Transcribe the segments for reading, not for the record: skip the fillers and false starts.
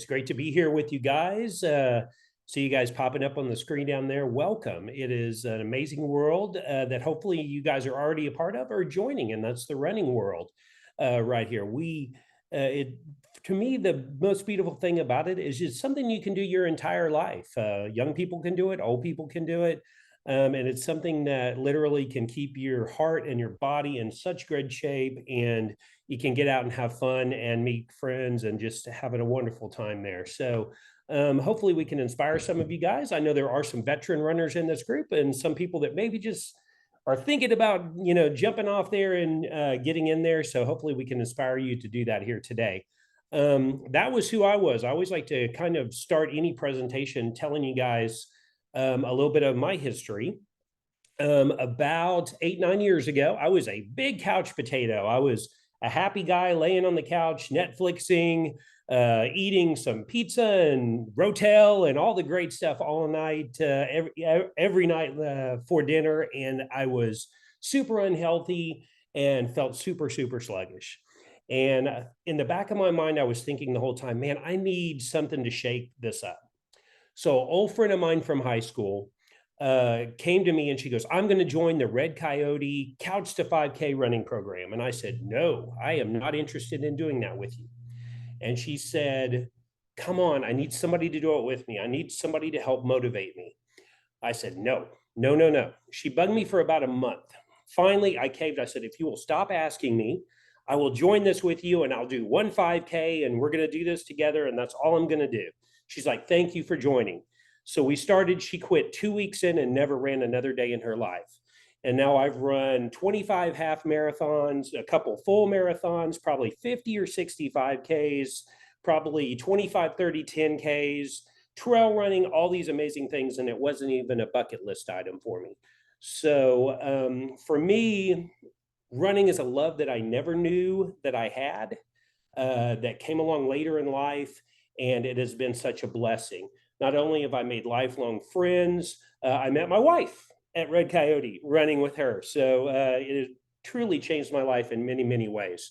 It's great to be here with you guys. See you guys popping up on the screen down there. Welcome. It is an amazing world that hopefully you guys are already a part of or joining, and that's the running world right here. To me, the most beautiful thing about it is it's something you can do your entire life. Young people can do it, old people can do it. And it's something that literally can keep your heart and your body in such good shape, and you can get out and have fun and meet friends and just having a wonderful time there. So hopefully we can inspire some of you guys. I know there are some veteran runners in this group and some people that maybe just are thinking about, jumping off there and getting in there. So hopefully we can inspire you to do that here today. That was who I was. I always like to kind of start any presentation telling you guys a little bit of my history. About 8, 9 years ago, I was a big couch potato. I was a happy guy laying on the couch, Netflixing, eating some pizza and Rotel and all the great stuff all night, every night for dinner. And I was super unhealthy and felt super, super sluggish. And in the back of my mind, I was thinking the whole time, man, I need something to shake this up. So, an old friend of mine from high school came to me and she goes, I'm going to join the Red Coyote Couch to 5K running program. And I said, no, I am not interested in doing that with you. And she said, come on, I need somebody to do it with me. I need somebody to help motivate me. I said, no, no, no, no. She bugged me for about a month. Finally, I caved. I said, if you will stop asking me, I will join this with you and I'll do one 5K and we're going to do this together. And that's all I'm going to do. She's like, thank you for joining. So we started, she quit 2 weeks in and never ran another day in her life. And now I've run 25 half marathons, a couple full marathons, probably 50 or 65 Ks, probably 25, 30, 10 Ks, trail running, all these amazing things. And it wasn't even a bucket list item for me. So for me, running is a love that I never knew that I had, that came along later in life. And it has been such a blessing. Not only have I made lifelong friends, I met my wife at Red Coyote running with her. So it has truly changed my life in many, many ways.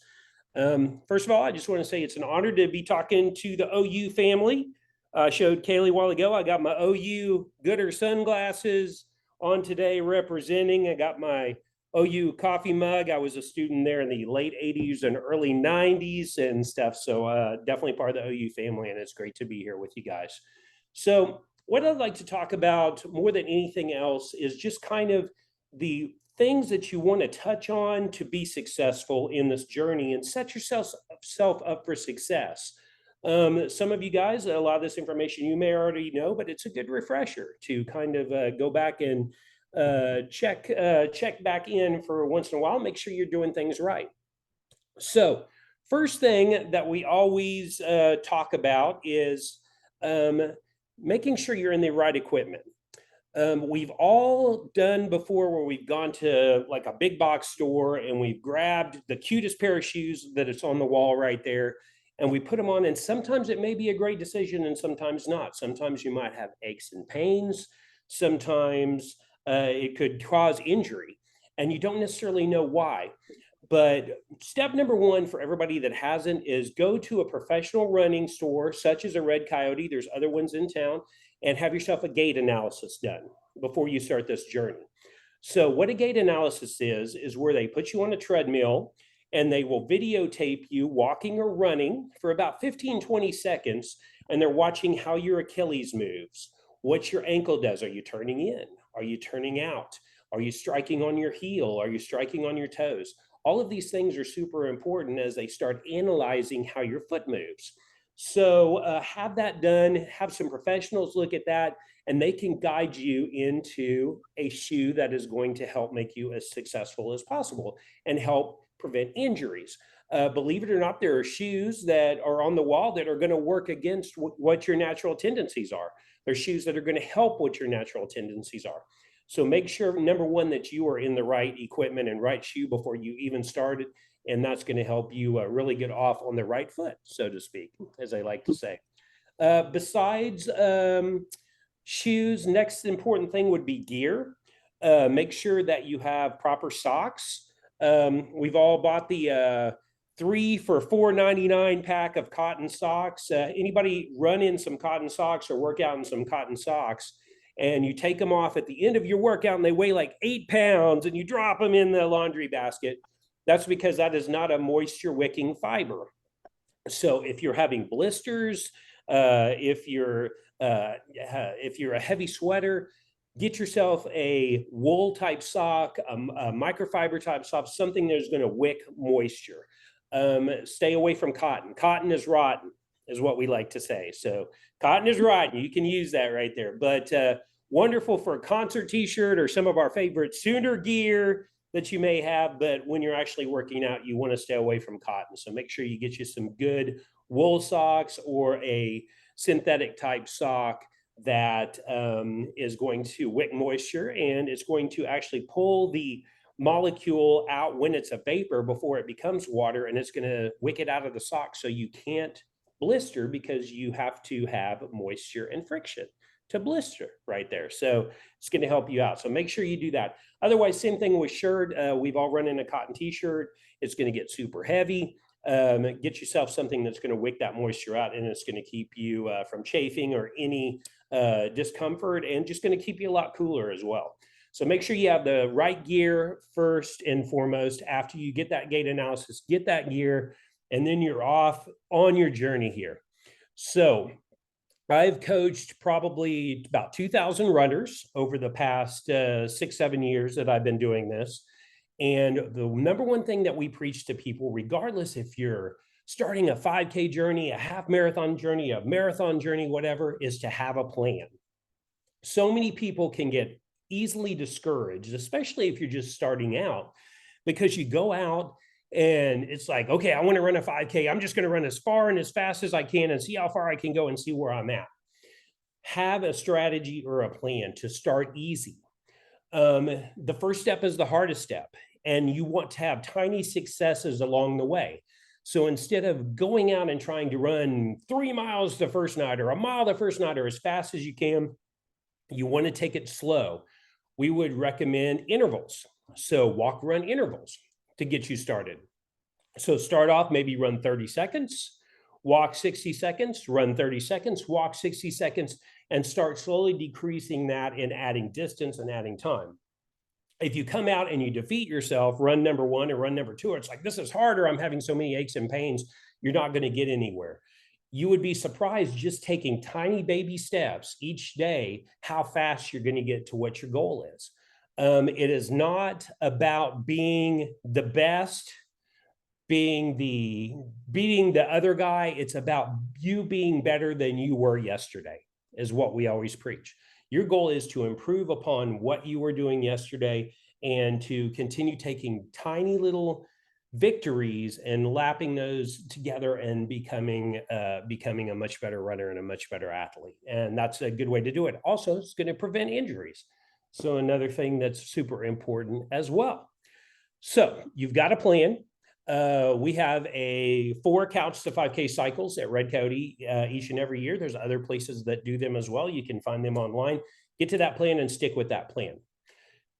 First of all, I just want to say it's an honor to be talking to the OU family. I showed Kaylee a while ago. I got my OU Gooder sunglasses on today representing. I got my OU coffee mug. I was a student there in the late 80s and early 90s and stuff. So definitely part of the OU family, and it's great to be here with you guys. So what I'd like to talk about more than anything else is just kind of the things that you want to touch on to be successful in this journey and set yourself up for success. Some of you guys, a lot of this information you may already know, but it's a good refresher to kind of go back and check back in for once in a while, make sure you're doing things right. So first thing that we always talk about is making sure you're in the right equipment. We've all done before where we've gone to like a big box store and we've grabbed the cutest pair of shoes that it's on the wall right there and we put them on, and sometimes it may be a great decision and sometimes not. Sometimes you might have aches and pains. Sometimes it could cause injury and you don't necessarily know why. But step number one for everybody that hasn't is go to a professional running store, such as a Red Coyote. There's other ones in town, and have yourself a gait analysis done before you start this journey. So what a gait analysis is where they put you on a treadmill and they will videotape you walking or running for about 15, 20 seconds. And they're watching how your Achilles moves, what your ankle does. Are you turning in? Are you turning out? Are you striking on your heel? Are you striking on your toes? All of these things are super important as they start analyzing how your foot moves. So have that done, have some professionals look at that, and they can guide you into a shoe that is going to help make you as successful as possible and help prevent injuries. Believe it or not, there are shoes that are on the wall that are going to work against what your natural tendencies are. There's shoes that are going to help what your natural tendencies are. So make sure, number one, that you are in the right equipment and right shoe before you even started. And that's going to help you really get off on the right foot, so to speak, as I like to say. Besides shoes, next important thing would be gear. Make sure that you have proper socks. We've all bought the 3 for $4.99 pack of cotton socks. Anybody run in some cotton socks or work out in some cotton socks, and you take them off at the end of your workout and they weigh like 8 pounds and you drop them in the laundry basket? That's because that is not a moisture wicking fiber. So if you're having blisters, if you're a heavy sweater, get yourself a wool type sock, a microfiber type sock, something that's going to wick moisture. Stay away from cotton. Cotton is rotten, is what we like to say. So cotton is rotten. You can use that right there. But wonderful for a concert t-shirt or some of our favorite Sooner gear that you may have. But when you're actually working out, you want to stay away from cotton. So make sure you get you some good wool socks or a synthetic type sock that is going to wick moisture, and it's going to actually pull the molecule out when it's a vapor before it becomes water, and it's going to wick it out of the sock so you can't blister, because you have to have moisture and friction to blister right there. So it's going to help you out. So make sure you do that. Otherwise, same thing with shirt. We've all run in a cotton t-shirt. It's going to get super heavy. Get yourself something that's going to wick that moisture out, and it's going to keep you from chafing or any discomfort, and just going to keep you a lot cooler as well. So make sure you have the right gear first and foremost. After you get that gait analysis, get that gear, and then you're off on your journey here. So I've coached probably about 2,000 runners over the past 6-7 years that I've been doing this. And the number one thing that we preach to people, regardless if you're starting a 5K journey, a half marathon journey, a marathon journey, whatever, is to have a plan. So many people can get easily discouraged, especially if you're just starting out, because you go out and it's like, okay, I want to run a 5K. I'm just going to run as far and as fast as I can and see how far I can go and see where I'm at. Have a strategy or a plan to start easy. The first step is the hardest step, and you want to have tiny successes along the way. So instead of going out and trying to run 3 miles the first night or a mile the first night or as fast as you can, you want to take it slow. We would recommend intervals. So walk, run intervals to get you started. So start off, maybe run 30 seconds, walk 60 seconds, run 30 seconds, walk 60 seconds, and start slowly decreasing that and adding distance and adding time. If you come out and you defeat yourself, run number 1 and run number 2, it's like, this is harder, I'm having so many aches and pains, you're not going to get anywhere. You would be surprised, just taking tiny baby steps each day, how fast you're going to get to what your goal is. It is not about being the best, beating the other guy. It's about you being better than you were yesterday, is what we always preach. Your goal is to improve upon what you were doing yesterday and to continue taking tiny little victories and lapping those together and becoming a much better runner and a much better athlete. And that's a good way to do it. Also, it's going to prevent injuries. So another thing that's super important as well. So you've got a plan. We have 4 Couch to 5K cycles at Red Coyote each and every year. There's other places that do them as well. You can find them online. Get to that plan and stick with that plan.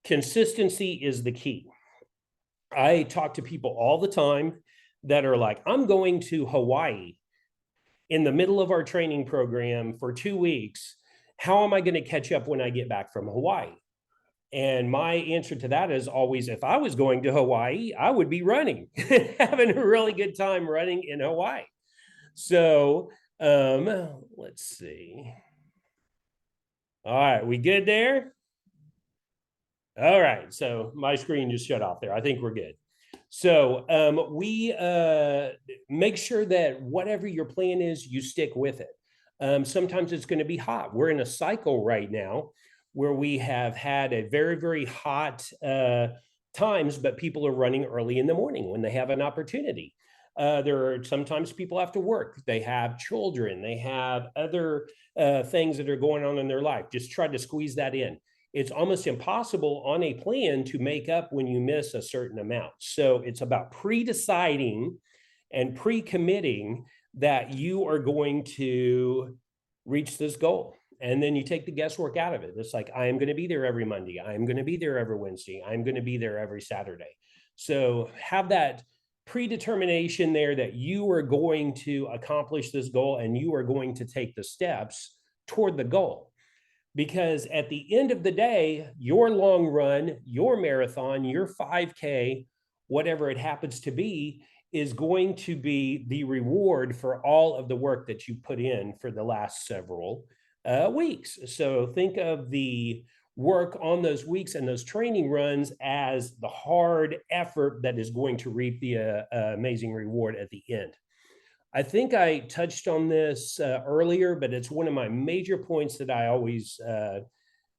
Consistency is the key. I talk to people all the time that are like, I'm going to Hawaii in the middle of our training program for 2 weeks. How am I going to catch up when I get back from Hawaii? And my answer to that is always, if I was going to Hawaii, I would be running, having a really good time running in Hawaii. So let's see. All right, we good there? All right, so my screen just shut off there. I think we're good. So we make sure that whatever your plan is, you stick with it. Sometimes it's going to be hot. We're in a cycle right now where we have had a very, very hot times, but people are running early in the morning when they have an opportunity. There are sometimes people have to work. They have children. They have other things that are going on in their life. Just try to squeeze that in. It's almost impossible on a plan to make up when you miss a certain amount. So it's about pre-deciding and pre-committing that you are going to reach this goal. And then you take the guesswork out of it. It's like, I am going to be there every Monday. I'm going to be there every Wednesday. I'm going to be there every Saturday. So have that predetermination there that you are going to accomplish this goal and you are going to take the steps toward the goal. Because at the end of the day, your long run, your marathon, your 5K, whatever it happens to be, is going to be the reward for all of the work that you put in for the last several weeks. So think of the work on those weeks and those training runs as the hard effort that is going to reap the amazing reward at the end. I think I touched on this earlier, but it's one of my major points that I always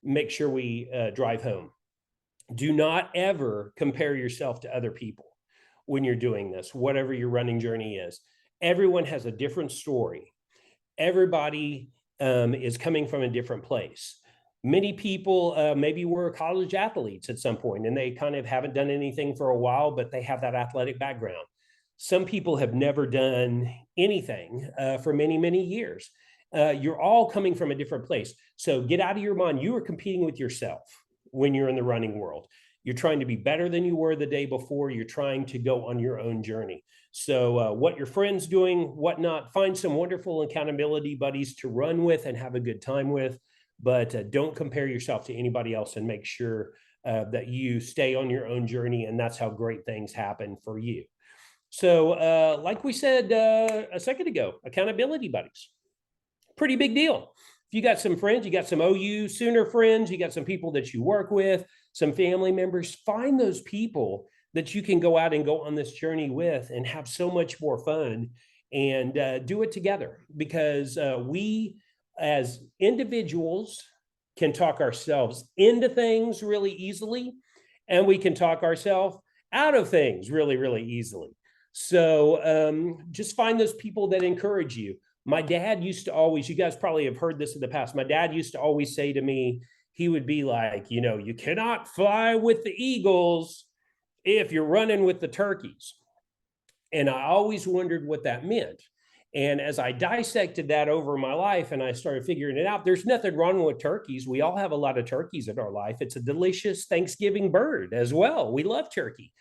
make sure we drive home. Do not ever compare yourself to other people when you're doing this, whatever your running journey is. Everyone has a different story. Everybody is coming from a different place. Many people maybe were college athletes at some point and they kind of haven't done anything for a while, but they have that athletic background. Some people have never done anything for many, many years. You're all coming from a different place. So get out of your mind. You are competing with yourself when you're in the running world. You're trying to be better than you were the day before. You're trying to go on your own journey. So what your friends doing, whatnot, find some wonderful accountability buddies to run with and have a good time with. But don't compare yourself to anybody else, and make sure that you stay on your own journey. And that's how great things happen for you. So like we said a second ago, accountability buddies, pretty big deal. If you got some friends, you got some OU Sooner friends, you got some people that you work with, some family members, find those people that you can go out and go on this journey with and have so much more fun, and do it together. Because we as individuals can talk ourselves into things really easily, and we can talk ourselves out of things really, really easily. So just find those people that encourage you. My dad used to always, you guys probably have heard this in the past, my dad used to always say to me, he would be like, you know, you cannot fly with the eagles if you're running with the turkeys. And I always wondered what that meant. And as I dissected that over my life and I started figuring it out, there's nothing wrong with turkeys. We all have a lot of turkeys in our life. It's a delicious Thanksgiving bird as well. We love turkey.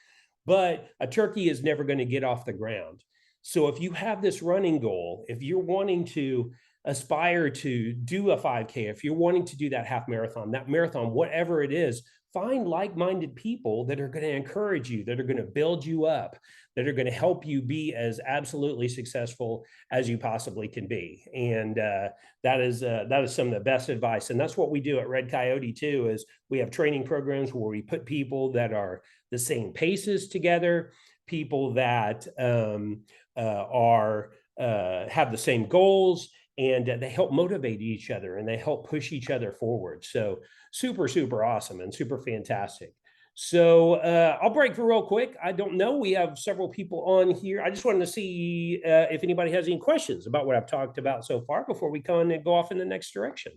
But a turkey is never going to get off the ground. So if you have this running goal, if you're wanting to aspire to do a 5K, if you're wanting to do that half marathon, that marathon, whatever it is, find like-minded people that are going to encourage you, that are going to build you up, that are going to help you be as absolutely successful as you possibly can be. And that is some of the best advice. And that's what we do at Red Coyote too, is we have training programs where we put people that are the same paces together, people that have the same goals, and they help motivate each other and they help push each other forward. So super, super awesome and super fantastic. So I'll break for real quick. I don't know. We have several people on here. I just wanted to see if anybody has any questions about what I've talked about so far before we come and go off in the next direction.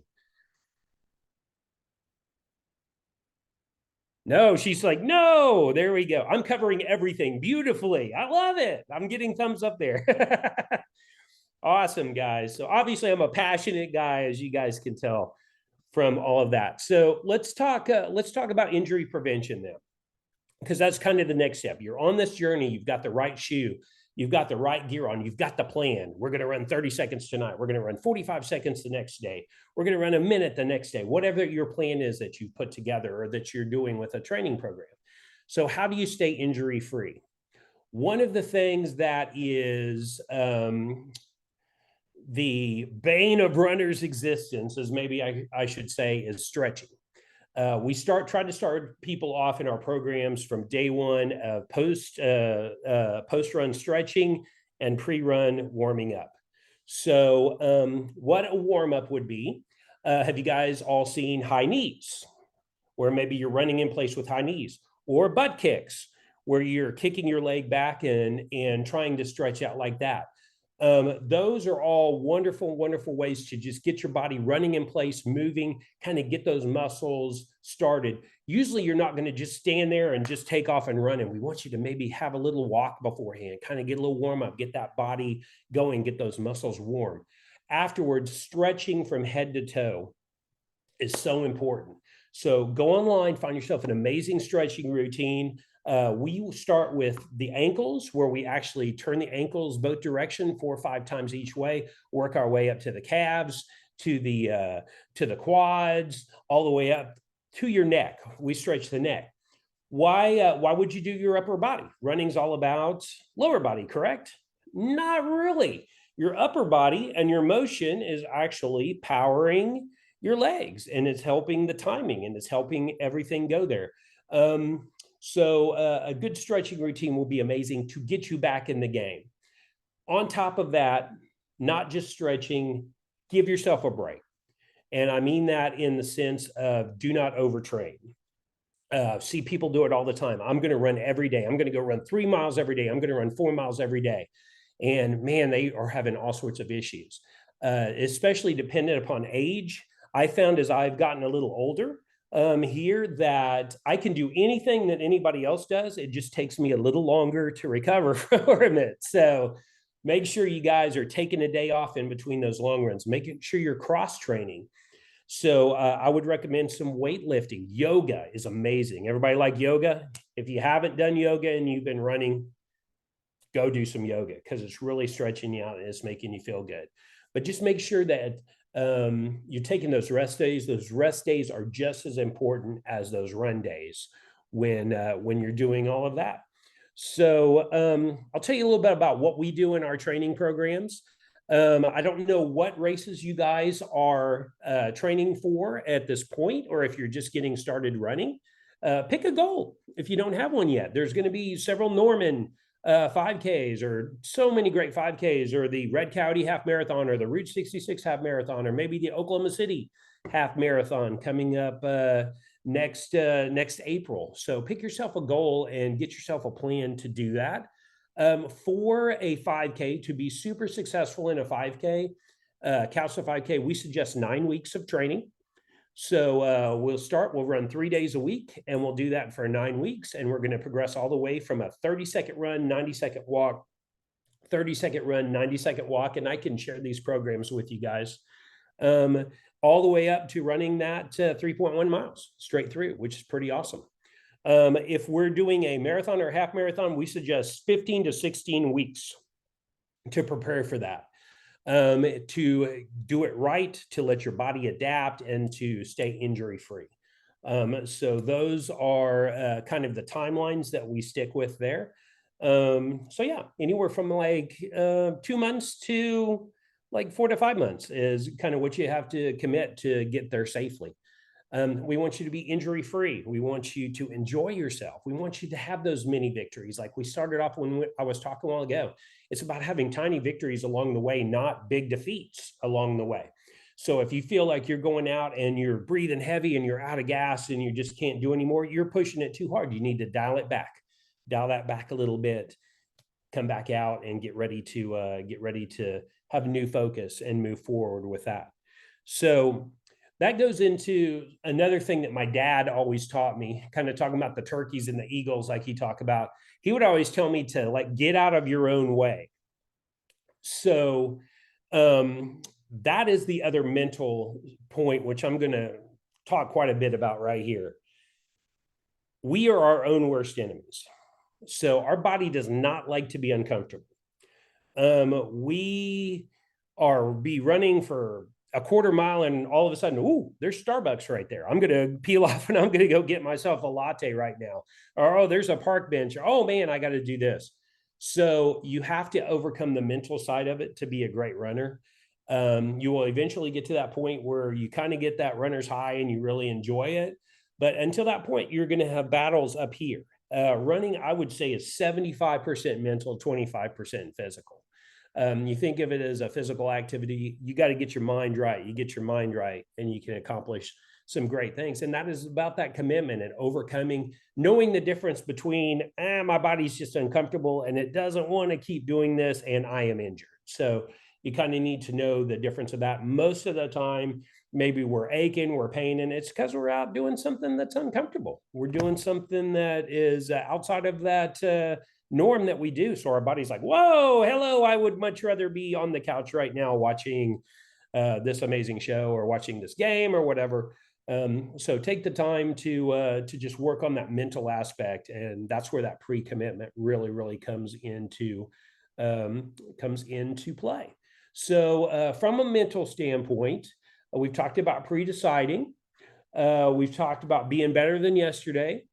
No, she's like, no, there we go. I'm covering everything beautifully. I love it. I'm getting thumbs up there. Awesome, guys. So obviously I'm a passionate guy, as you guys can tell from all of that. So let's talk about injury prevention now, because that's kind of the next step. You're on this journey. You've got the right shoe. You've got the right gear on. You've got the plan. We're going to run 30 seconds tonight. We're going to run 45 seconds the next day. We're going to run a minute the next day, whatever your plan is that you put together or that you're doing with a training program. So how do you stay injury free? One of the things that is the bane of runners' existence, is maybe I should say, is stretching. We try to start people off in our programs from day one of post-run stretching and pre-run warming up. So what a warm-up would be, have you guys all seen high knees, where maybe you're running in place with high knees, or butt kicks, where you're kicking your leg back and trying to stretch out like that? Those are all wonderful, wonderful ways to just get your body running in place, moving, kind of get those muscles started. Usually you're not going to just stand there and just take off and run. And we want you to maybe have a little walk beforehand, kind of get a little warm up, get that body going, get those muscles warm. Afterwards, stretching from head to toe is so important. So go online, find yourself an amazing stretching routine. We start with the ankles, where we actually turn the ankles both direction 4 or 5 times each way, work our way up to the calves, to the quads, all the way up to your neck. We stretch the neck. Why would you do your upper body? Running's all about lower body, correct? Not really. Your upper body and your motion is actually powering your legs, and it's helping the timing, and it's helping everything go there. A good stretching routine will be amazing to get you back in the game. On top of that, not just stretching, give yourself a break. And I mean that in the sense of do not overtrain. See people do it all the time. I'm going to run every day. I'm going to go run 3 miles every day. I'm going to run 4 miles every day. And man, they are having all sorts of issues, especially dependent upon age. I found as I've gotten a little older here that I can do anything that anybody else does. It just takes me a little longer to recover from it. So make sure you guys are taking a day off in between those long runs, making sure you're cross training. So I would recommend some weightlifting. Yoga is amazing. Everybody like yoga? If you haven't done yoga and you've been running, go do some yoga, because it's really stretching you out and it's making you feel good. But just make sure that you're taking those rest days. Those rest days are just as important as those run days when you're doing all of that. So I'll tell you a little bit about what we do in our training programs. I don't know what races you guys are training for at this point, or if you're just getting started running. Pick a goal if you don't have one yet. There's going to be several Norman 5Ks, or so many great 5Ks, or the Red Coyote Half Marathon, or the Route 66 Half Marathon, or maybe the Oklahoma City Half Marathon coming up next April. So pick yourself a goal and get yourself a plan to do that. For a 5K, to be super successful in a 5K, Couch to 5K, we suggest 9 weeks of training. So we'll run 3 days a week, and we'll do that for 9 weeks. And we're going to progress all the way from a 30-second run, 90-second walk, 30-second run, 90-second walk. And I can share these programs with you guys all the way up to running that 3.1 miles straight through, which is pretty awesome. If we're doing a marathon or half marathon, we suggest 15 to 16 weeks to prepare for that. To do it right, to let your body adapt, and to stay injury free. So those are kind of the timelines that we stick with there. So yeah, anywhere from like 2 months to like 4 to 5 months is kind of what you have to commit to get there safely. We want you to be injury free. We want you to enjoy yourself. We want you to have those mini victories. Like we started off when I was talking a while ago. It's about having tiny victories along the way, not big defeats along the way. So if you feel like you're going out and you're breathing heavy and you're out of gas and you just can't do anymore, you're pushing it too hard. You need to dial it back, dial that back a little bit, come back out and get ready to have a new focus and move forward with that. So that goes into another thing that my dad always taught me, kind of talking about the turkeys and the eagles, like he talked about. He would always tell me to like get out of your own way. So that is the other mental point, which I'm going to talk quite a bit about right here. We are our own worst enemies. So our body does not like to be uncomfortable. We be running for a quarter mile, and all of a sudden, ooh, there's Starbucks right there. I'm going to peel off and I'm going to go get myself a latte right now. Or, oh, there's a park bench. Or, oh man, I got to do this. So you have to overcome the mental side of it to be a great runner. You will eventually get to that point where you kind of get that runner's high and you really enjoy it. But until that point, you're going to have battles up here. Running, I would say, is 75% mental, 25% physical. You think of it as a physical activity, you got to get your mind right. You get your mind right and you can accomplish some great things. And that is about that commitment and overcoming, knowing the difference between my body's just uncomfortable and it doesn't want to keep doing this and I am injured. So you kind of need to know the difference of that. Most of the time, maybe we're aching, we're paining. It's because we're out doing something that's uncomfortable. We're doing something that is outside of that norm that we do. So our body's like, whoa, hello, I would much rather be on the couch right now watching this amazing show or watching this game or whatever. So take the time to just work on that mental aspect, and that's where that pre-commitment really comes into play. So from a mental standpoint, we've talked about pre-deciding. We've talked about being better than yesterday.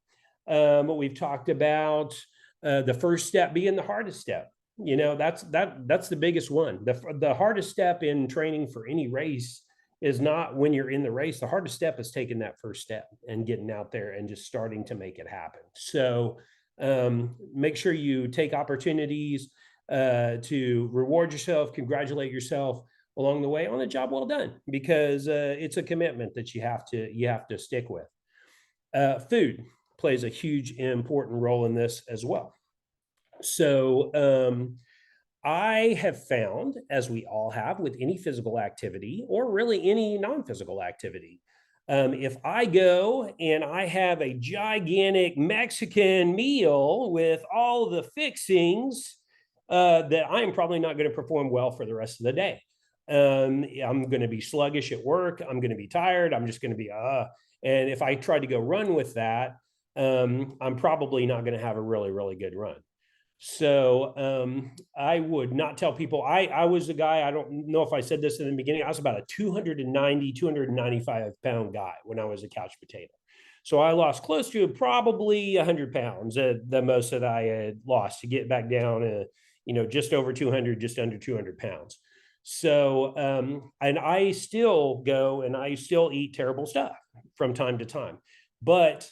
We've talked about the first step being the hardest step. You know, that's the biggest one. The hardest step in training for any race is not when you're in the race. The hardest step is taking that first step and getting out there and just starting to make it happen. So make sure you take opportunities to reward yourself, congratulate yourself along the way on a job well done, because it's a commitment that you have to stick with. Food plays a huge important role in this as well. So I have found, as we all have with any physical activity or really any non-physical activity, if I go and I have a gigantic Mexican meal with all the fixings, that I am probably not going to perform well for the rest of the day. I'm going to be sluggish at work. I'm going to be tired. I'm just going to be and if I try to go run with that, I'm probably not going to have a really good run. So I would not tell people. I was a guy, I don't know if I said this in the beginning, I was about a 290, 295 pound guy when I was a couch potato. So I lost close to probably 100 pounds, the most that I had lost, to get back down, just over 200, just under 200 pounds. So, and I still go and I still eat terrible stuff from time to time, but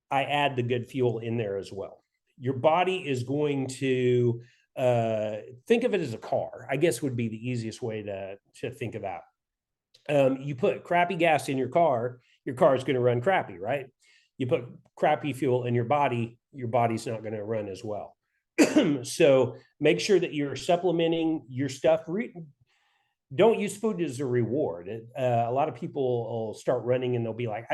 I add the good fuel in there as well. Your body is going to think of it as a car, I guess would be the easiest way to think of that. You put crappy gas in your car is going to run crappy, right? You put crappy fuel in your body's not going to run as well. So make sure that you're supplementing your stuff. Don't use food as a reward. A lot of people will start running and they'll be like,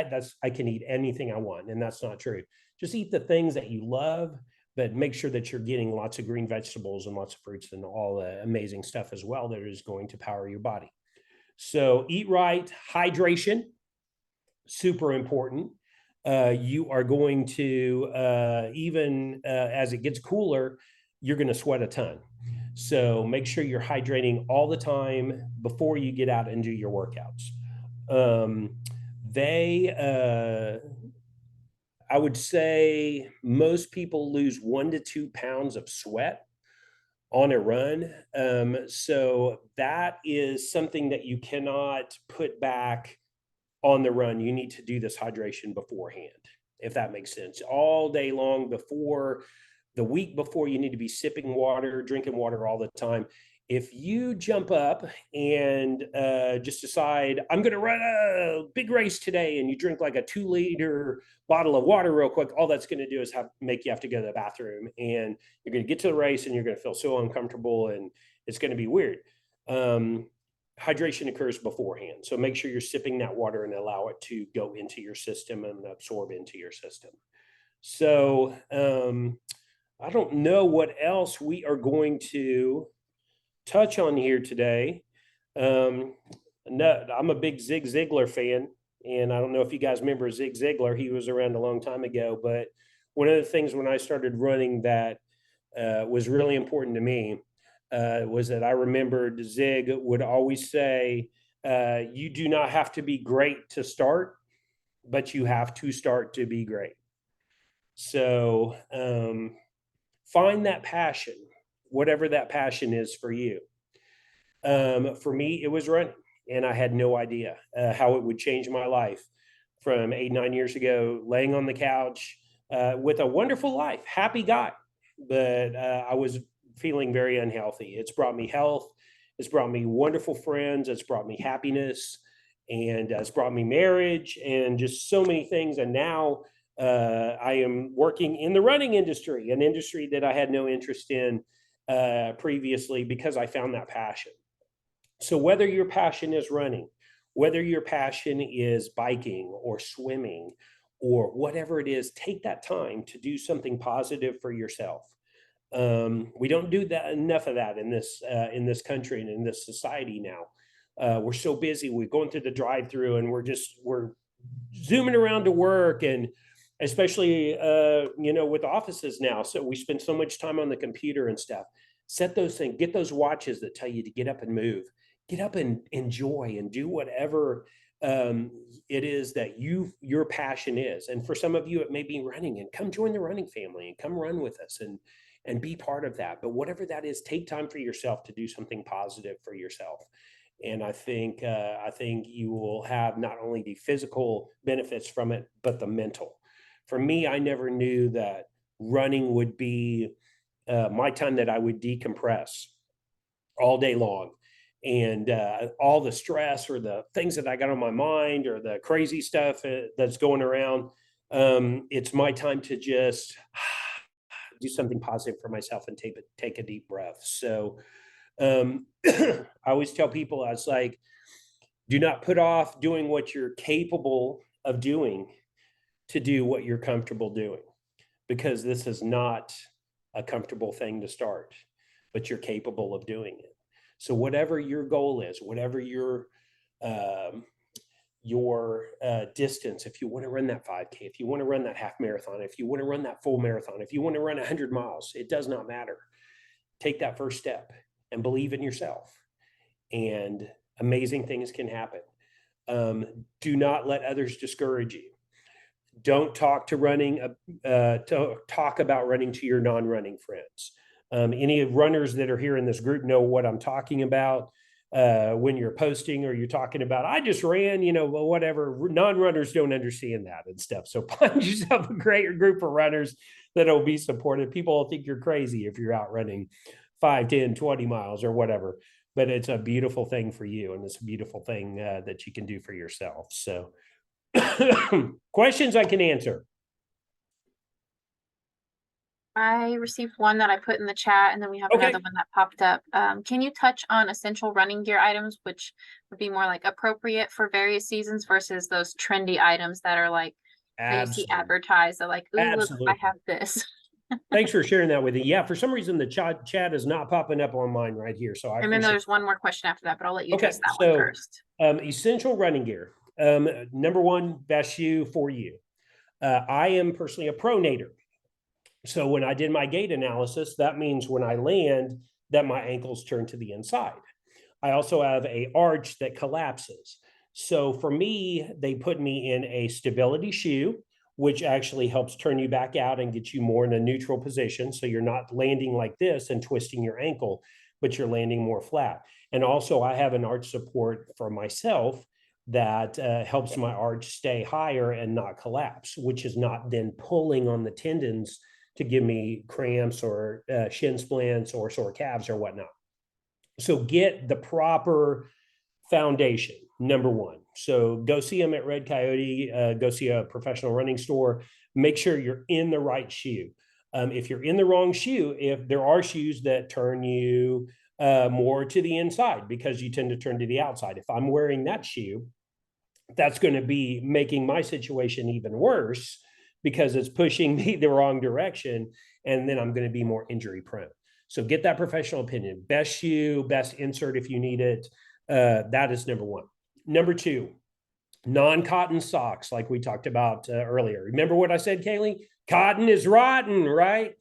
I can eat anything I want. And that's not true. Just eat the things that you love, but make sure that you're getting lots of green vegetables and lots of fruits and all the amazing stuff as well that is going to power your body. So eat right, hydration, super important. You are going to, even as it gets cooler, you're going to sweat a ton. So make sure you're hydrating all the time before you get out and do your workouts. I would say most people lose 1 to 2 pounds of sweat on a run. So that is something that you cannot put back on the run. You need to do this hydration beforehand, if that makes sense. All day long before, the week before, you need to be sipping water, drinking water all the time. If you jump up and just decide, I'm going to run a big race today, and you drink like a 2-liter bottle of water real quick, all that's going to do is make you have to go to the bathroom, and you're going to get to the race and you're going to feel so uncomfortable and it's going to be weird. Hydration occurs beforehand. So make sure you're sipping that water and allow it to go into your system and absorb into your system. So I don't know what else we are going to touch on here today. No, I'm a big Zig Ziglar fan, and I don't know if you guys remember Zig Ziglar. He was around a long time ago, but one of the things when I started running that was really important to me was that I remembered Zig would always say, you do not have to be great to start, but you have to start to be great. So find that passion, whatever that passion is for you. For me, it was running, and I had no idea how it would change my life from 8, 9 years ago, laying on the couch with a wonderful life, happy guy. But I was feeling very unhealthy. It's brought me health. It's brought me wonderful friends. It's brought me happiness, and it's brought me marriage and just so many things. And now I am working in the running industry, an industry that I had no interest in previously, because I found that passion. So whether your passion is running, whether your passion is biking or swimming or whatever it is, take that time to do something positive for yourself. We don't do that enough of that in this country and in this society now. We're so busy. We're going through the drive-through and we're zooming around to work, and especially with offices now, so we spend so much time on the computer and stuff. Set those things, get those watches that tell you to get up and move, get up and enjoy and do whatever it is that your passion is. And for some of you it may be running, and come join the running family and come run with us and be part of that. But whatever that is, take time for yourself to do something positive for yourself. And I think you will have not only the physical benefits from it, but the mental. For me, I never knew that running would be my time that I would decompress all day long. And all the stress or the things that I got on my mind or the crazy stuff that's going around, it's my time to just do something positive for myself and take a deep breath. So I always tell people, I was like, do not put off doing what you're capable of doing to do what you're comfortable doing, because this is not a comfortable thing to start, but you're capable of doing it. So whatever your goal is, whatever um, your distance, if you want to run that 5K, if you want to run that half marathon, if you want to run that full marathon, if you want to run 100 miles, it does not matter. Take that first step and believe in yourself, and amazing things can happen. Do not let others discourage you. Don't talk talk about running to your non-running friends. Any runners that are here in this group know what I'm talking about. When you're posting or you're talking about, I just ran, whatever. Non-runners don't understand that and stuff. So find yourself a great group of runners that'll be supportive. People will think you're crazy if you're out running 5, 10, 20 miles or whatever. But it's a beautiful thing for you, and it's a beautiful thing that you can do for yourself. So questions I can answer. I received one that I put in the chat, and then we have Okay. another one that popped up. Can you touch on essential running gear items, which would be more like appropriate for various seasons versus those trendy items that are like that you see Absolutely. advertised that like, ooh, look, I Absolutely. have this. Thanks for sharing that with me. Yeah, for some reason the chat is not popping up on mine right here, so I And then appreciate there's one more question after that, but I'll let you it. Okay, address that one so first. essential running gear. Number one, best shoe for you. I am personally a pronator. So when I did my gait analysis, that means when I land, that my ankles turn to the inside. I also have a arch that collapses. So for me, they put me in a stability shoe, which actually helps turn you back out and get you more in a neutral position. So you're not landing like this and twisting your ankle, but you're landing more flat. And also, I have an arch support for myself that helps my arch stay higher and not collapse, which is not then pulling on the tendons to give me cramps or shin splints or sore calves or whatnot. So get the proper foundation, number one. So go see them at Red Coyote, go see a professional running store. Make sure you're in the right shoe. If you're in the wrong shoe, if there are shoes that turn you more to the inside because you tend to turn to the outside. If I'm wearing that shoe, that's going to be making my situation even worse because it's pushing me the wrong direction. And then I'm going to be more injury prone. So get that professional opinion. Best shoe, best insert if you need it. That is number one. Number two, non-cotton socks, like we talked about earlier. Remember what I said, Kaylee? Cotton is rotten, right?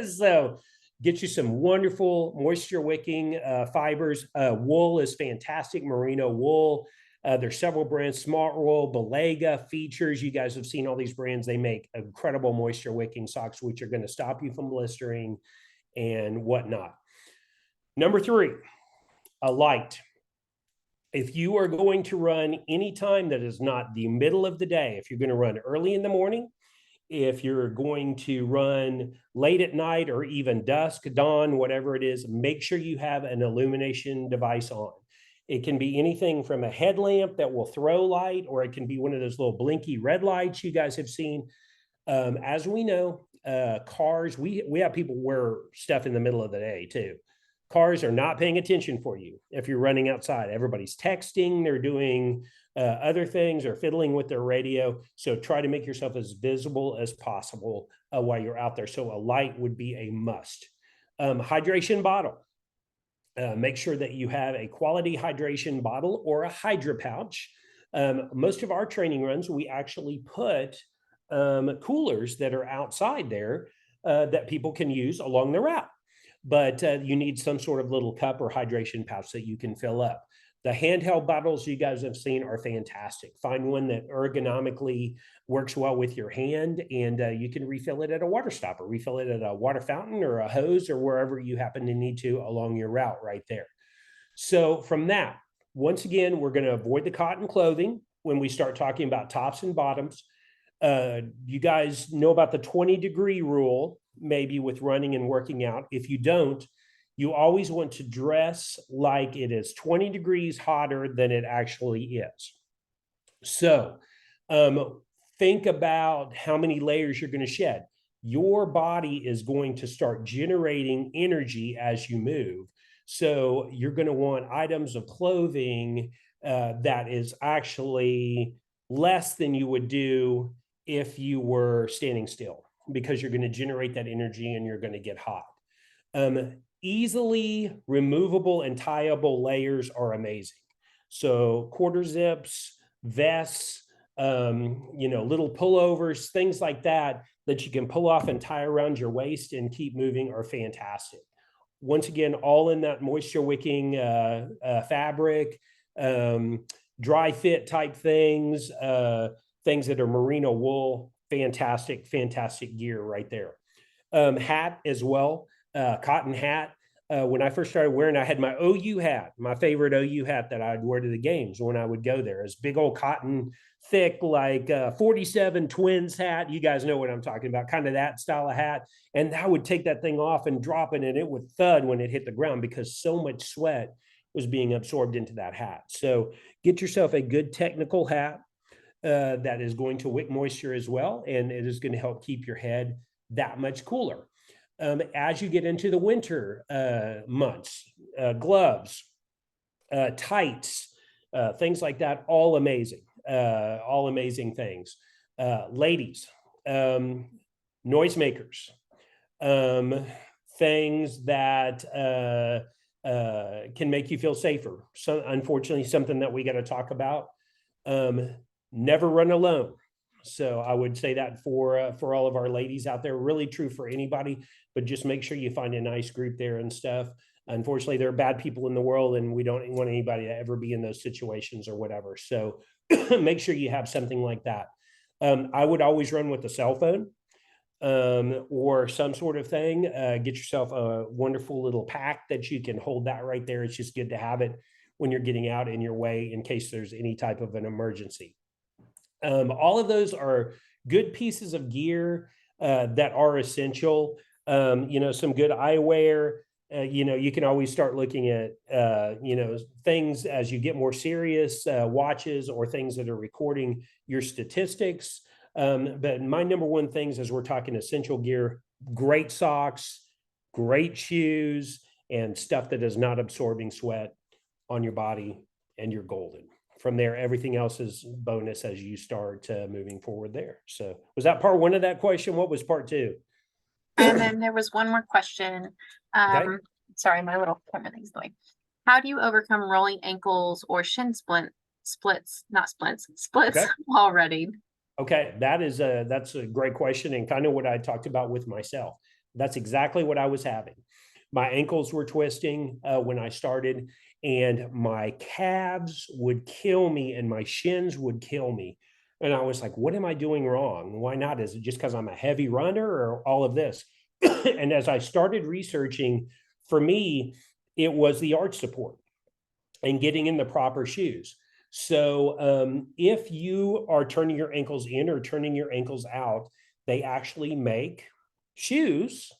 So get you some wonderful moisture wicking fibers. Wool is fantastic, merino wool. There's several brands, Smart Wool, Belega, Features. You guys have seen all these brands. They make incredible moisture wicking socks, which are going to stop you from blistering and whatnot. Number three, a light. If you are going to run any time that is not the middle of the day, if you're going to run early in the morning, if you're going to run late at night or even dusk, dawn, whatever it is, make sure you have an illumination device on. It can be anything from a headlamp that will throw light, or it can be one of those little blinky red lights you guys have seen. As we know, cars, we have people wear stuff in the middle of the day too. Cars are not paying attention for you if you're running outside. Everybody's texting, they're doing other things, or fiddling with their radio. So try to make yourself as visible as possible while you're out there. So a light would be a must. Hydration bottle. Make sure that you have a quality hydration bottle or a Hydra pouch. Most of our training runs, we actually put coolers that are outside there that people can use along the route. But you need some sort of little cup or hydration pouch that you can fill up. The handheld bottles you guys have seen are fantastic. Find one that ergonomically works well with your hand, and you can refill it at a water stop or refill it at a water fountain or a hose or wherever you happen to need to along your route right there. So from that, once again, we're going to avoid the cotton clothing when we start talking about tops and bottoms. You guys know about the 20-degree rule, maybe with running and working out. If you don't, you always want to dress like it is 20 degrees hotter than it actually is. So think about how many layers you're going to shed. Your body is going to start generating energy as you move. So you're going to want items of clothing that is actually less than you would do if you were standing still, because you're going to generate that energy and you're going to get hot. Easily removable and tieable layers are amazing. So quarter zips, vests, little pullovers, things like that that you can pull off and tie around your waist and keep moving are fantastic. Once again, all in that moisture wicking fabric, dry fit type things, things that are merino wool, fantastic, fantastic gear right there. Hat as well, cotton hat. When I first started wearing, I had my OU hat, my favorite OU hat that I'd wear to the games when I would go there. It's big old cotton, thick, like 47 Twins hat. You guys know what I'm talking about, kind of that style of hat. And I would take that thing off and drop it, and it would thud when it hit the ground because so much sweat was being absorbed into that hat. So get yourself a good technical hat that is going to wick moisture as well, and it is going to help keep your head that much cooler. As you get into the winter months, gloves, tights, things like that, all amazing things. Ladies, noisemakers, things that can make you feel safer. So, unfortunately, something that we got to talk about. Never run alone. So I would say that for all of our ladies out there, really true for anybody, but just make sure you find a nice group there and stuff. Unfortunately, there are bad people in the world, and we don't want anybody to ever be in those situations or whatever. So make sure you have something like that. I would always run with a cell phone or some sort of thing. Get yourself a wonderful little pack that you can hold that right there. It's just good to have it when you're getting out in your way in case there's any type of an emergency. All of those are good pieces of gear that are essential. Some good eyewear. You can always start looking at, things as you get more serious, watches or things that are recording your statistics. But my number one things as we're talking essential gear, great socks, great shoes, and stuff that is not absorbing sweat on your body, and you're golden. From there, everything else is bonus as you start moving forward there. So was that part one of that question? What was part two? And then there was one more question. Okay. Sorry, my little camera thing's going. How do you overcome rolling ankles or shin splits Okay. while running? Okay, that's a great question, and kind of what I talked about with myself. That's exactly what I was having. My ankles were twisting when I started, and my calves would kill me, and my shins would kill me. And I was like, "What am I doing wrong? Why not? Is it just because I'm a heavy runner, or all of this?" And as I started researching, for me, it was the arch support and getting in the proper shoes. So if you are turning your ankles in or turning your ankles out, they actually make shoes,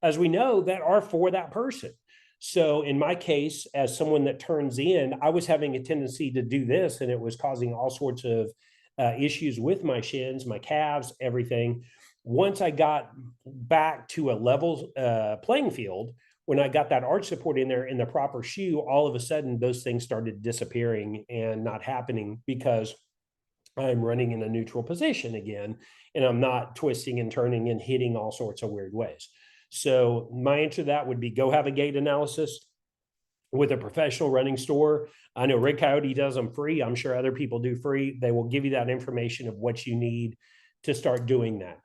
as we know, that are for that person. So in my case, as someone that turns in, I was having a tendency to do this, and it was causing all sorts of issues with my shins, my calves, everything. Once I got back to a level playing field, when I got that arch support in there in the proper shoe, all of a sudden those things started disappearing and not happening because I'm running in a neutral position again, and I'm not twisting and turning and hitting all sorts of weird ways. So my answer to that would be go have a gait analysis, with a professional running store. I know Red Coyote does them free. I'm sure other people do free. They will give you that information of what you need to start doing that.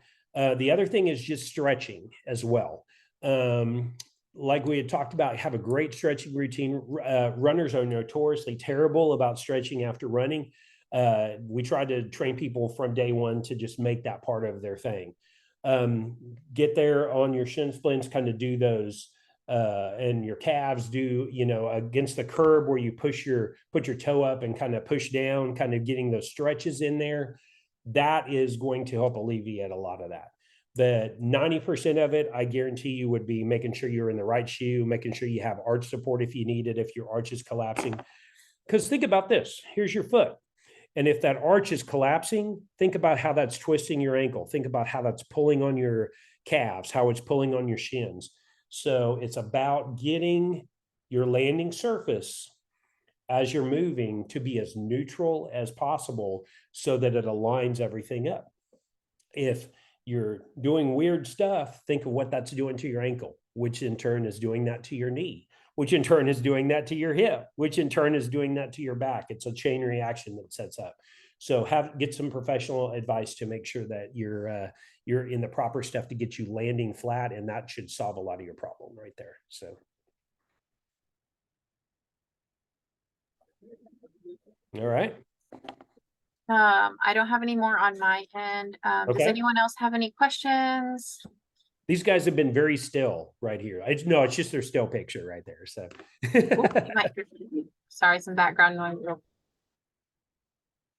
The other thing is just stretching as well. Like we had talked about, have a great stretching routine. Runners are notoriously terrible about stretching after running. We try to train people from day one to just make that part of their thing. Get there on your shin splints, kind of do those, and your calves do, against the curb where you put your toe up and kind of push down, kind of getting those stretches in there. That is going to help alleviate a lot of that. The 90% of it, I guarantee you, would be making sure you're in the right shoe, making sure you have arch support if you need it, if your arch is collapsing. Because think about this, here's your foot. And if that arch is collapsing, think about how that's twisting your ankle. Think about how that's pulling on your calves, how it's pulling on your shins. So it's about getting your landing surface as you're moving to be as neutral as possible so that it aligns everything up. If you're doing weird stuff, think of what that's doing to your ankle, which in turn is doing that to your knee, which in turn is doing that to your hip, which in turn is doing that to your back. It's a chain reaction that sets up. So get some professional advice to make sure that you're in the proper stuff to get you landing flat, and that should solve a lot of your problem right there. So. All right. I don't have any more on my end. Does Okay. anyone else have any questions? These guys have been very still right here. No, it's just their still picture right there. So. Sorry, some background noise.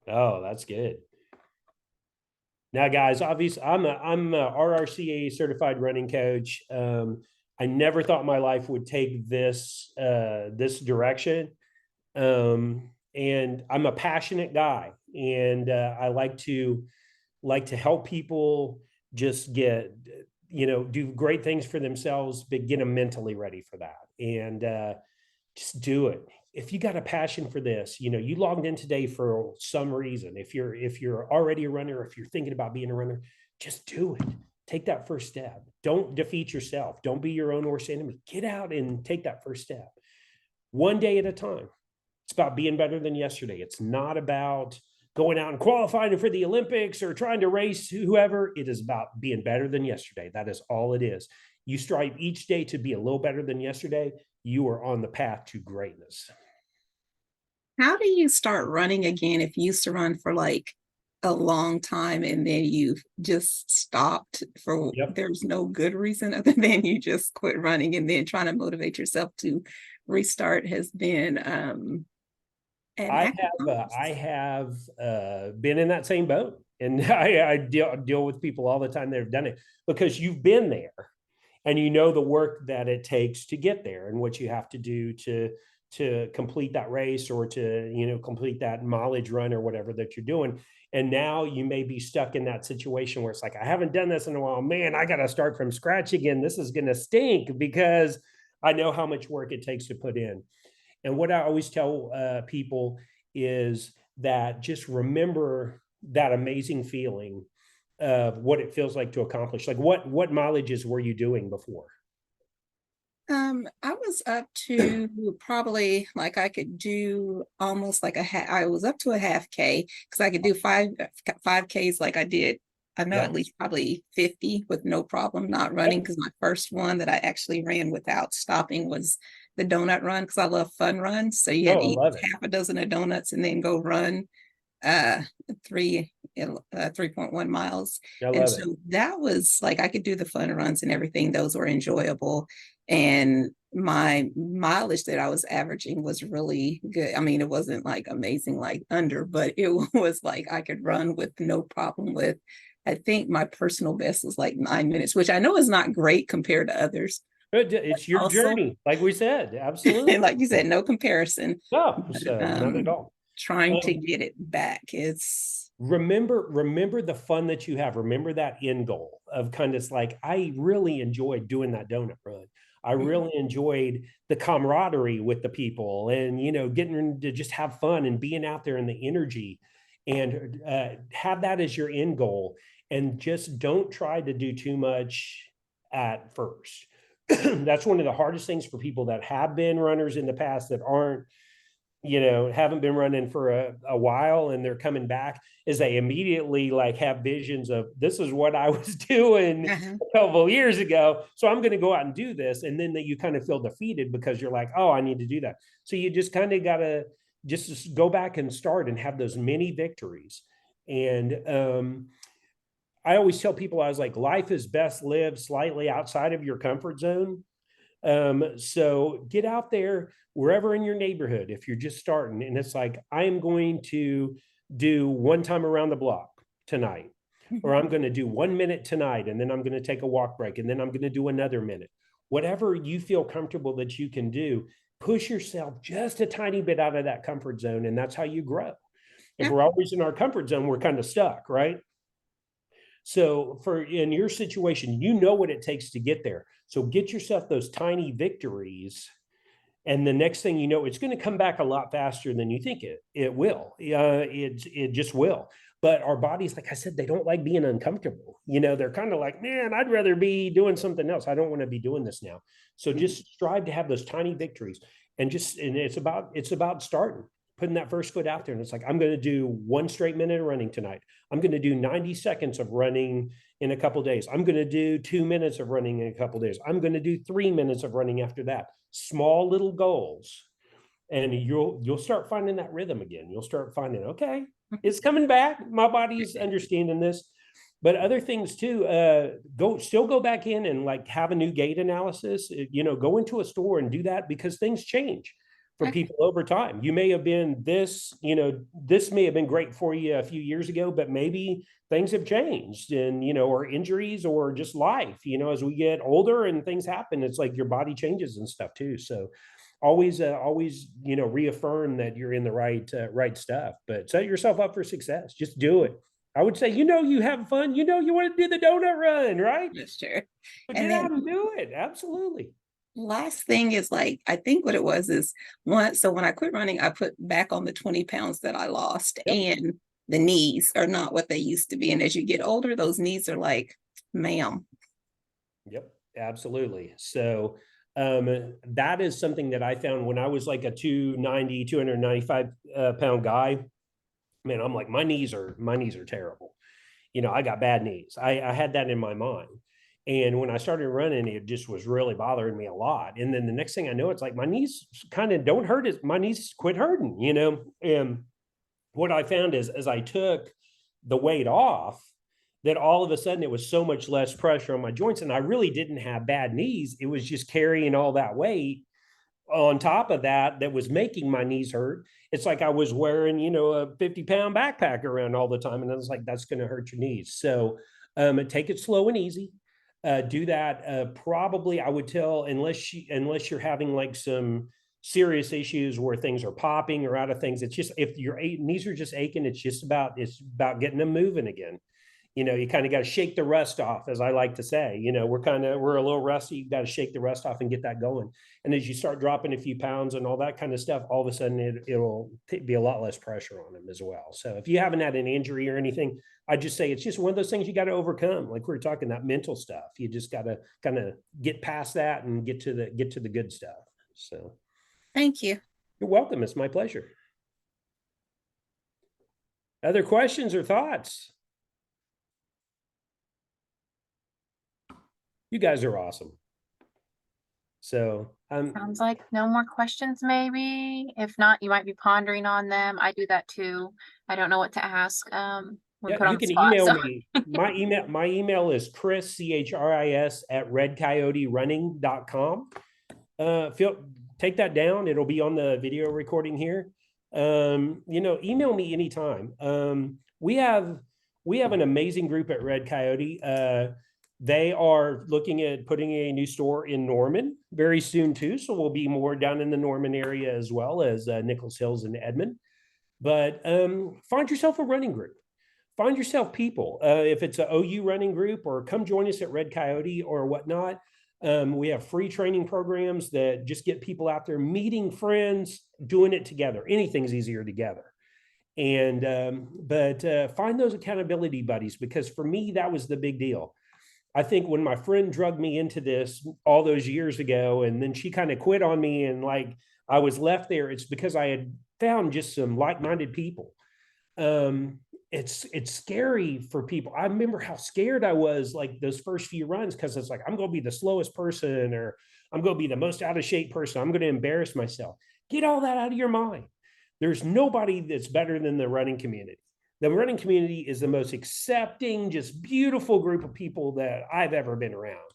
Oh, that's good. Now, guys, obviously, I'm a RRCA certified running coach. I never thought my life would take this direction, and I'm a passionate guy, and I like to help people just do great things for themselves, but get them mentally ready for that, and just do it. If you got a passion for this, you logged in today for some reason. If you're already a runner, if you're thinking about being a runner, just do it. Take that first step. Don't defeat yourself. Don't be your own worst enemy. Get out and take that first step. One day at a time. It's about being better than yesterday. It's not about going out and qualifying for the Olympics or trying to race whoever. It is about being better than yesterday. That is all it is. You strive each day to be a little better than yesterday. You are on the path to greatness. How do you start running again if you used to run for like a long time and then you just stopped for there's no good reason other than you just quit running, and then trying to motivate yourself to restart has been I have been in that same boat, and I deal with people all the time that have done it, because you've been there and you know the work that it takes to get there and what you have to do to complete that race, or to complete that mileage run or whatever that you're doing. And now you may be stuck in that situation where it's like, I haven't done this in a while, man, I got to start from scratch again. This is going to stink, because I know how much work it takes to put in. And what I always tell people is that just remember that amazing feeling of what it feels like to accomplish. Like what mileages were you doing before? I was up to probably like I could do almost like I was up to a half K, because I could do 5Ks like I did. I know at least probably 50 with no problem not running, because my first one that I actually ran without stopping was the donut run, because I love fun runs. So you had to eat half a dozen of donuts and then go run 3.1 miles. And so that was like, I could do the fun runs and everything. Those were enjoyable. And my mileage that I was averaging was really good. I mean, it wasn't like amazing, like under, but it was like I could run with no problem with. I think my personal best was like 9 minutes, which I know is not great compared to others. It's your journey, like we said. Absolutely. And like you said, no comparison. No, not at all. Trying to get it back. It's remember the fun that you have. Remember that end goal of kind of like, I really enjoyed doing that donut run. I really enjoyed the camaraderie with the people, and getting to just have fun and being out there in the energy, and have that as your end goal. And just don't try to do too much at first. That's one of the hardest things for people that have been runners in the past that aren't, you know, haven't been running for a while and they're coming back, is they immediately like have visions of, this is what I was doing Uh-huh. a couple of years ago, so I'm going to go out and do this. And then you kind of feel defeated because you're like, oh, I need to do that. So you just kind of got to just go back and start and have those mini victories. And I always tell people, I was like, life is best lived slightly outside of your comfort zone. So get out there wherever in your neighborhood, if you're just starting, and it's like, I am going to do one time around the block tonight, or I'm going to do 1 minute tonight, and then I'm going to take a walk break, and then I'm going to do another minute. Whatever you feel comfortable that you can do, push yourself just a tiny bit out of that comfort zone, and that's how you grow. If Yeah. we're always in our comfort zone, we're kind of stuck, right? So for in your situation, you know what it takes to get there. So get yourself those tiny victories. And the next thing you know, it's going to come back a lot faster than you think it will. It just will. But our bodies, like I said, they don't like being uncomfortable. You know, they're kind of like, man, I'd rather be doing something else. I don't want to be doing this now. So just strive to have those tiny victories, and it's about starting, putting that first foot out there. And it's like, I'm going to do 1 straight minute of running tonight. I'm going to do 90 seconds of running in a couple of days. I'm going to do 2 minutes of running in a couple of days. I'm going to do 3 minutes of running after that. Small little goals, and you'll start finding that rhythm again. You'll start finding, okay, it's coming back. My body's understanding this. But other things too, go back in and like have a new gait analysis. You know, go into a store and do that, because things change for people over time. You may have been this, you know, this may have been great for you a few years ago, but maybe things have changed, and, you know, or injuries or just life, you know, as we get older and things happen, it's like your body changes and stuff too. So always, you know, reaffirm that you're in the right stuff, but set yourself up for success. Just do it. I would say, you know, you have fun, you know, you want to do the donut run, right? That's true. But And get out then and do it. Absolutely. last thing is, like, I think what it was is so when I quit running, I put back on the 20 pounds that I lost, Yep. and the knees are not what they used to be. And as you get older, those knees are like, ma'am. Yep, absolutely. So that is something that I found when I was like a 295 pound guy. Man, I'm like, my knees are terrible. You know, I got bad knees. I had that in my mind. And when I started running, it just was really bothering me a lot. And then the next thing I know, it's like my knees kind of don't hurt as my knees quit hurting, you know. And what I found is, as I took the weight off, that all of a sudden it was so much less pressure on my joints, and I really didn't have bad knees. It was just carrying all that weight on top of that was making my knees hurt. It's like I was wearing, you know, a 50-pound backpack around all the time, and I was like, that's going to hurt your knees. So take it slow and easy. Do that. Probably, I would tell, unless you're having like some serious issues where things are popping or out of things. It's just, if your knees are just aching, it's about getting them moving again. You know, you kind of got to shake the rust off, as I like to say. You know, we're a little rusty. You got to shake the rust off and get that going. And as you start dropping a few pounds and all that kind of stuff, all of a sudden it'll be a lot less pressure on them as well. So if you haven't had an injury or anything, I just say it's just one of those things you got to overcome. Like we were talking, that mental stuff. You just got to kind of get past that and get to the good stuff. So Thank you. you're welcome. It's my pleasure. Other questions or thoughts? You guys are awesome. So Sounds like no more questions, maybe. If not, you might be pondering on them. I do that too. I don't know what to ask. We're yeah, put on you the can spot, email so. me. My email is Chris, CHRIS at redcoyoterunning.com. Take that down. It'll be on the video recording here. You know, email me anytime. We have an amazing group at Red Coyote. They are looking at putting a new store in Norman very soon too. So we'll be more down in the Norman area as well as Nichols Hills and Edmond. But find yourself a running group. Find yourself people. If it's an OU running group, or come join us at Red Coyote or whatnot. We have free training programs that just get people out there, meeting friends, doing it together. Anything's easier together. And but find those accountability buddies, because for me, that was the big deal. I think when my friend drugged me into this all those years ago, and then she kind of quit on me, and like I was left there, it's because I had found just some like-minded people. It's scary for people. I remember how scared I was like those first few runs, because it's like I'm going to be the slowest person, or I'm going to be the most out of shape person. I'm going to embarrass myself. Get all that out of your mind. There's nobody that's better than the running community. The running community is the most accepting, just beautiful group of people that I've ever been around.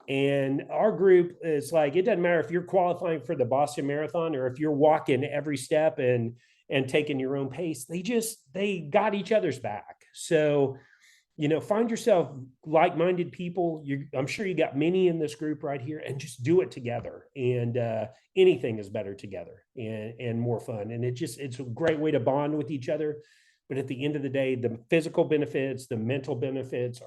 And our group is like, it doesn't matter if you're qualifying for the Boston Marathon or if you're walking every step and taking your own pace. They got each other's back. So, find yourself like-minded people. I'm sure you got many in this group right here, and just do it together. And anything is better together and more fun. And it's a great way to bond with each other. But at the end of the day, the physical benefits, the mental benefits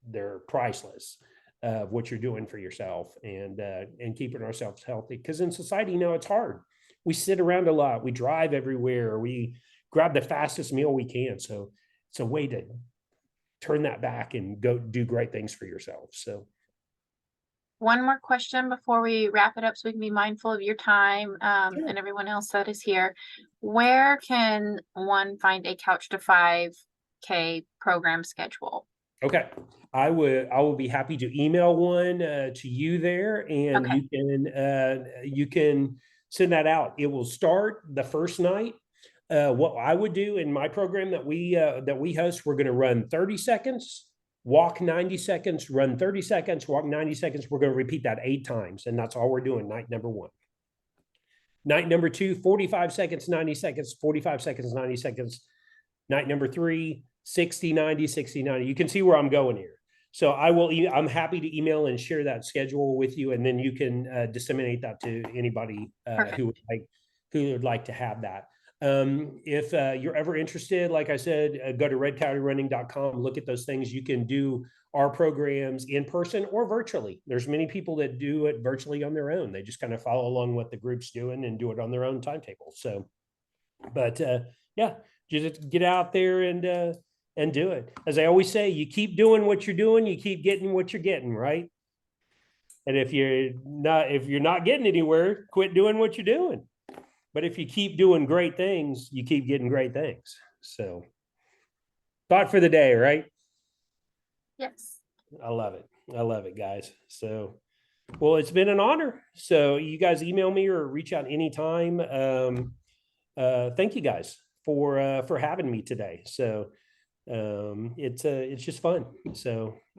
they're priceless of what you're doing for yourself and keeping ourselves healthy. Because in society, it's hard. We sit around a lot. We drive everywhere. We grab the fastest meal we can. So it's a way to turn that back and go do great things for yourself. So One more question before we wrap it up, so we can be mindful of your time, Sure. and everyone else that is here. Where can one find a Couch to 5K program schedule? Okay. I will be happy to email one to you there, and Okay. you can send that out. It will start the first night. What I would do in my program that we host, we're going to run 30 seconds, walk 90 seconds, run 30 seconds, walk 90 seconds. We're going to repeat that 8 times, and that's all we're doing night number 1. Night number 2, 45 seconds, 90 seconds, 45 seconds, 90 seconds. Night number 3, 60, 90, 60, 90. You can see where I'm going here. So I'm happy to email and share that schedule with you, and then you can disseminate that to anybody who would like to have that. If you're ever interested, like I said, go to redcoyoterunning.com, look at those things. You can do our programs in person or virtually. There's many people that do it virtually on their own. They just kind of follow along what the group's doing and do it on their own timetable. So, but yeah, just get out there and do it. As I always say, you keep doing what you're doing, you keep getting what you're getting, right? And if you're not getting anywhere, quit doing what you're doing. But if you keep doing great things, you keep getting great things. So, thought for the day, right? Yes. I love it, guys. So, well, it's been an honor. So, you guys email me or reach out anytime. Thank you guys for having me today. So, it's just fun. So